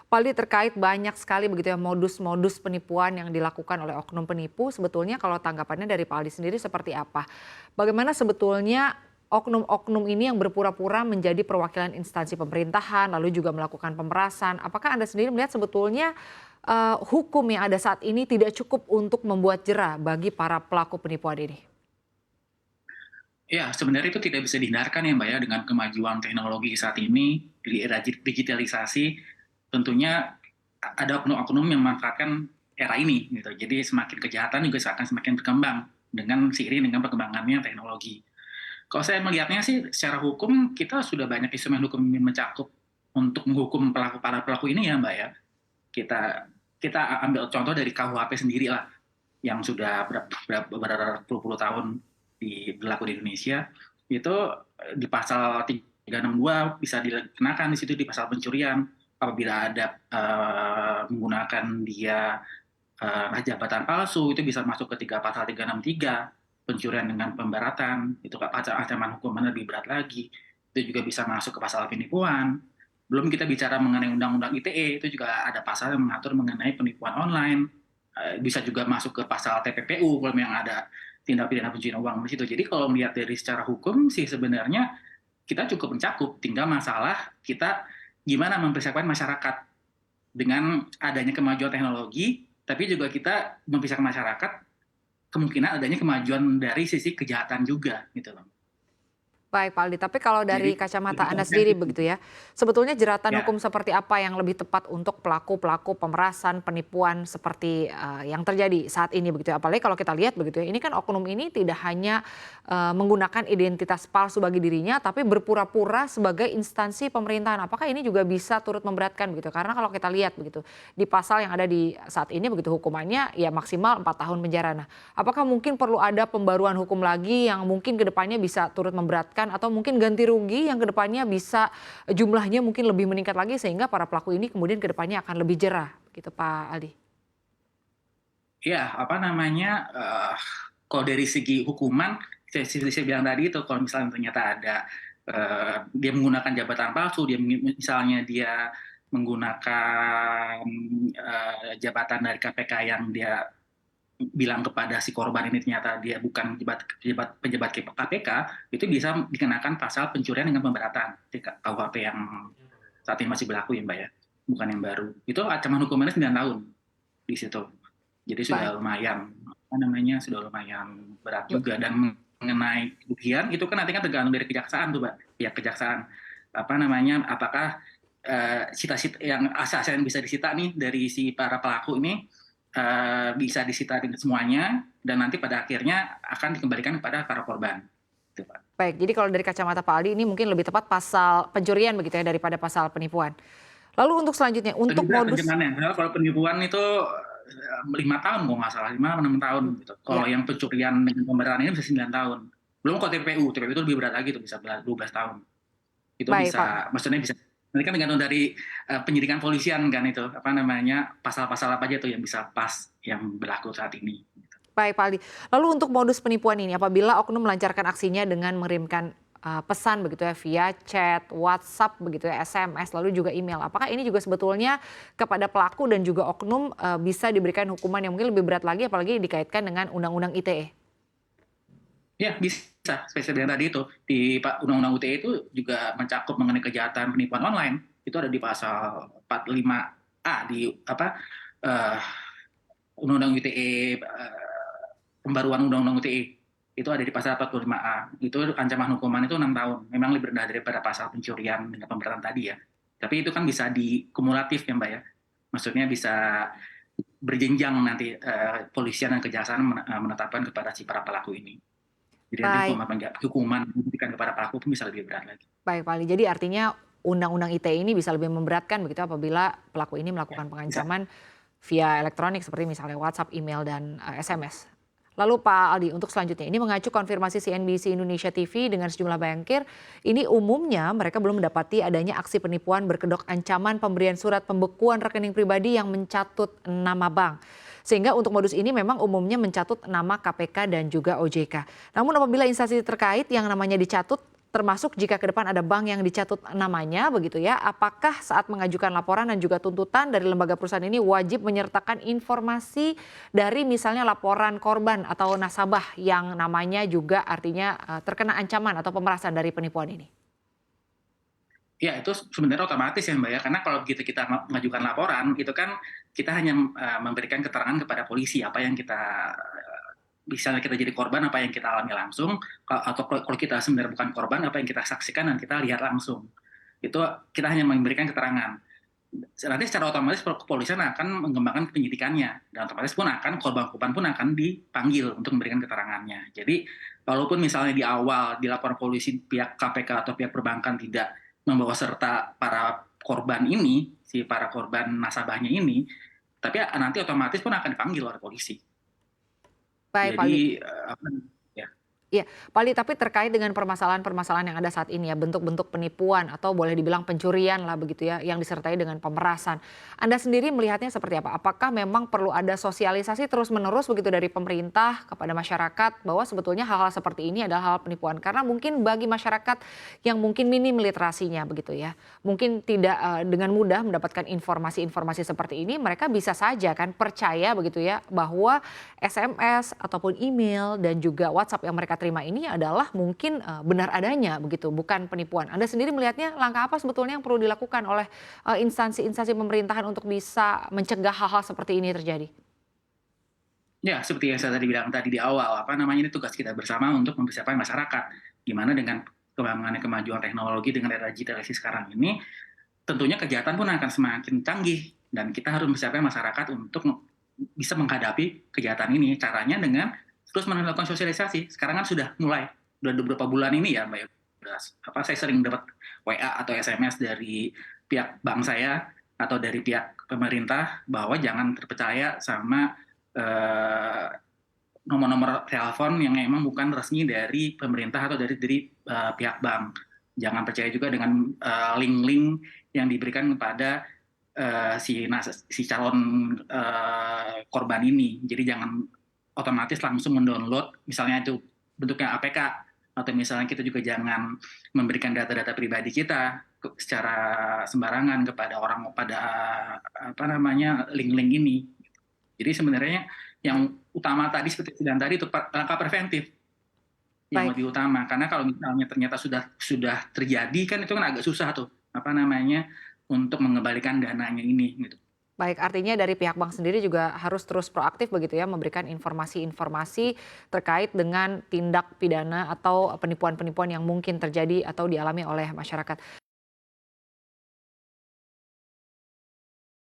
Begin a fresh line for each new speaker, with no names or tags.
Pak Aldi, terkait banyak sekali begitu ya modus-modus penipuan yang dilakukan oleh oknum penipu, sebetulnya kalau tanggapannya dari Pak Aldi sendiri seperti apa? Bagaimana sebetulnya oknum-oknum ini yang berpura-pura menjadi perwakilan instansi pemerintahan, lalu juga melakukan pemerasan? Apakah Anda sendiri melihat sebetulnya hukum yang ada saat ini tidak cukup untuk membuat jera bagi para pelaku penipuan ini?
Ya, sebenarnya itu tidak bisa dihindarkan ya Mbak ya, dengan kemajuan teknologi saat ini, di era digitalisasi, tentunya ada oknum-oknum yang memanfaatkan era ini gitu. Jadi semakin kejahatan juga akan semakin berkembang dengan seiring dengan perkembangannya teknologi. Kalau saya melihatnya sih secara hukum kita sudah banyak instrumen hukum yang mencakup untuk menghukum para pelaku ini ya Mbak ya. Kita kita ambil contoh dari KUHP sendiri lah yang sudah berpuluh-puluh tahun berlaku di Indonesia, itu di pasal 362 bisa dikenakan di situ di pasal pencurian apabila ada menggunakan dia jabatan palsu, itu bisa masuk ke pasal 363 pencurian dengan pemberatan, itu ancaman hukuman lebih berat lagi. Itu juga bisa masuk ke pasal penipuan. Belum kita bicara mengenai undang-undang ITE, itu juga ada pasal yang mengatur mengenai penipuan online. Bisa juga masuk ke pasal TPPU kalau yang ada tindak pidana pencucian uang di situ. Jadi kalau melihat dari secara hukum sih sebenarnya kita cukup mencakup. Tinggal masalah kita gimana mempersiapkan masyarakat dengan adanya kemajuan teknologi, tapi juga kita mempersiapkan masyarakat kemungkinan adanya kemajuan dari sisi kejahatan juga gitu loh.
Baik Pak Aldi, tapi kalau
Jadi
dari kacamata
lebih
Anda sendiri
komprehensif.
begitu ya, sebetulnya jeratan
Ya,
hukum seperti apa yang lebih tepat untuk pelaku-pelaku pemerasan, penipuan seperti yang terjadi saat ini begitu ya? Apalagi kalau kita lihat begitu ya, ini kan oknum ini tidak hanya menggunakan identitas palsu bagi dirinya, tapi berpura-pura sebagai instansi pemerintahan. Apakah ini juga bisa turut memberatkan begitu? Karena kalau kita lihat begitu, di pasal yang ada di saat ini begitu hukumannya ya maksimal 4 tahun penjara. Nah, apakah mungkin perlu ada pembaruan hukum lagi yang mungkin kedepannya bisa turut memberatkan atau mungkin ganti rugi yang kedepannya bisa jumlahnya mungkin lebih meningkat lagi sehingga para pelaku ini kemudian kedepannya akan lebih jerah gitu Pak Aldi?
ya apa namanya, kalau dari segi hukuman, seperti saya bilang tadi itu kalau misalnya ternyata ada dia menggunakan jabatan palsu, misalnya dia menggunakan jabatan dari KPK yang dia bilang kepada si korban ini ternyata dia bukan pejabat KPK, itu bisa dikenakan pasal pencurian dengan pemberatan di KUHP yang saat ini masih berlaku ya Mbak ya, bukan yang baru. Itu ancaman hukumannya 9 tahun di situ. Jadi
Baik.
sudah lumayan, apa namanya, sudah lumayan berat juga. Dan mengenai kerugian itu kan nanti kan tergantung dari kejaksaan tuh Mbak, pihak kejaksaan. Apa namanya, apakah cita-cita yang aset yang bisa disita nih dari si para pelaku ini bisa disita dengan semuanya dan nanti pada akhirnya akan dikembalikan kepada para korban. Gitu, Pak.
Baik, jadi kalau dari kacamata Pak Aldi ini mungkin lebih tepat pasal pencurian begitu ya daripada pasal penipuan. Lalu untuk selanjutnya,
Lebih
untuk
berat
modus
ancamannya. Kalau penipuan itu 5 tahun kalau nggak salah, 5 atau 6 tahun gitu. Kalau
ya,
yang pencurian dengan pemberatan ini bisa 9 tahun. Belum kalau TPU itu lebih berat lagi tuh bisa 12 tahun. Itu
baik Pak.
bisa, maksudnya bisa. Nanti kan tergantung dari penyidikan polisian kan itu, apa namanya, pasal-pasal apa aja tuh yang bisa pas yang berlaku saat ini.
Baik Pak Aldi. Lalu untuk modus penipuan ini apabila oknum melancarkan aksinya dengan mengirimkan pesan begitu ya via chat, WhatsApp begitu ya, SMS lalu juga email. Apakah ini juga sebetulnya kepada pelaku dan juga oknum bisa diberikan hukuman yang mungkin lebih berat lagi apalagi dikaitkan dengan Undang-Undang ITE?
Ya bisa, seperti saya bilang tadi itu, di Undang-Undang UTE itu juga mencakup mengenai kejahatan penipuan online, itu ada di pasal 45A di apa, eee, Undang-Undang ITE, pembaruan Undang-Undang UTE, itu ada di pasal 45A. Itu ancaman hukuman itu 6 tahun, memang lebih rendah daripada pasal pencurian dengan pemberatan tadi ya. Tapi itu kan bisa dikumulatif ya, Mbak, ya. Maksudnya bisa berjenjang nanti, polisian dan kejaksaan menetapkan kepada si para pelaku ini. Jadi nanti
Baik,
hukuman yang diberikan kepada pelaku pun bisa lebih berat lagi.
baik Pak Aldi. Jadi artinya Undang-Undang ITE ini bisa lebih memberatkan begitu apabila pelaku ini
Ya,
melakukan
bisa.
pengancaman via elektronik seperti misalnya WhatsApp, email, dan SMS. Lalu Pak Aldi, untuk selanjutnya ini mengacu konfirmasi CNBC Indonesia TV dengan sejumlah bankir, ini umumnya mereka belum mendapati adanya aksi penipuan berkedok ancaman pemberian surat pembekuan rekening pribadi yang mencatut nama bank. Sehingga untuk modus ini memang umumnya mencatut nama KPK dan juga OJK. Namun apabila instansi terkait yang namanya dicatut termasuk jika ke depan ada bank yang dicatut namanya begitu ya, apakah saat mengajukan laporan dan juga tuntutan dari lembaga perusahaan ini wajib menyertakan informasi dari misalnya laporan korban atau nasabah yang namanya juga artinya terkena ancaman atau pemerasan dari penipuan ini?
Ya, itu sebenarnya otomatis ya Mbak ya, karena kalau begitu kita mengajukan laporan, itu kan kita hanya memberikan keterangan kepada polisi apa yang kita, misalnya kita jadi korban, apa yang kita alami langsung, atau kalau kita sebenarnya bukan korban, apa yang kita saksikan dan kita lihat langsung. Itu kita hanya memberikan keterangan. Nanti secara otomatis kepolisian akan mengembangkan penyidikannya, dan otomatis pun korban-korban pun akan dipanggil untuk memberikan keterangannya. Jadi, walaupun misalnya di awal di laporan polisi pihak KPK atau pihak perbankan tidak membawa serta para korban ini, para korban nasabahnya ini, tapi nanti otomatis pun akan dipanggil oleh polisi.
Baik, Pak Aldi.
Jadi, ya.
Iya, Pak Ali, tapi terkait dengan permasalahan-permasalahan yang ada saat ini ya, bentuk-bentuk penipuan atau boleh dibilang pencurian lah begitu ya, yang disertai dengan pemerasan. Anda sendiri melihatnya seperti apa? Apakah memang perlu ada sosialisasi terus-menerus begitu dari pemerintah kepada masyarakat bahwa sebetulnya hal-hal seperti ini adalah hal penipuan? Karena mungkin bagi masyarakat yang mungkin minim literasinya begitu ya, mungkin tidak dengan mudah mendapatkan informasi-informasi seperti ini, mereka bisa saja kan percaya begitu ya bahwa SMS ataupun email dan juga WhatsApp yang mereka terima ini adalah mungkin benar adanya begitu, bukan penipuan. Anda sendiri melihatnya langkah apa sebetulnya yang perlu dilakukan oleh instansi-instansi pemerintahan untuk bisa mencegah hal-hal seperti ini terjadi?
Ya, seperti yang saya tadi bilang tadi di awal, ini tugas kita bersama untuk mempersiapkan masyarakat. Gimana dengan kembangan kemajuan teknologi dengan era digitalisasi sekarang ini, tentunya kejahatan pun akan semakin canggih dan kita harus mempersiapkan masyarakat untuk bisa menghadapi kejahatan ini. Caranya dengan terus melakukan sosialisasi. Sekarang kan sudah mulai, udah beberapa bulan ini ya Mbak ya, saya sering dapat WA atau SMS dari pihak bank saya atau dari pihak pemerintah bahwa jangan terpercaya sama nomor-nomor telepon yang memang bukan resmi dari pemerintah atau dari pihak bank. Jangan percaya juga dengan link-link yang diberikan kepada si calon korban ini. Jadi jangan otomatis langsung mendownload, misalnya itu bentuknya APK, atau misalnya kita juga jangan memberikan data-data pribadi kita secara sembarangan kepada link-link ini. Jadi sebenarnya yang utama tadi seperti yang tadi itu langkah preventif yang lebih utama, karena kalau misalnya ternyata sudah terjadi kan itu kan agak susah tuh untuk mengembalikan dananya ini gitu.
Baik, artinya dari pihak bank sendiri juga harus terus proaktif begitu ya, memberikan informasi-informasi terkait dengan tindak pidana atau penipuan-penipuan yang mungkin terjadi atau dialami oleh masyarakat.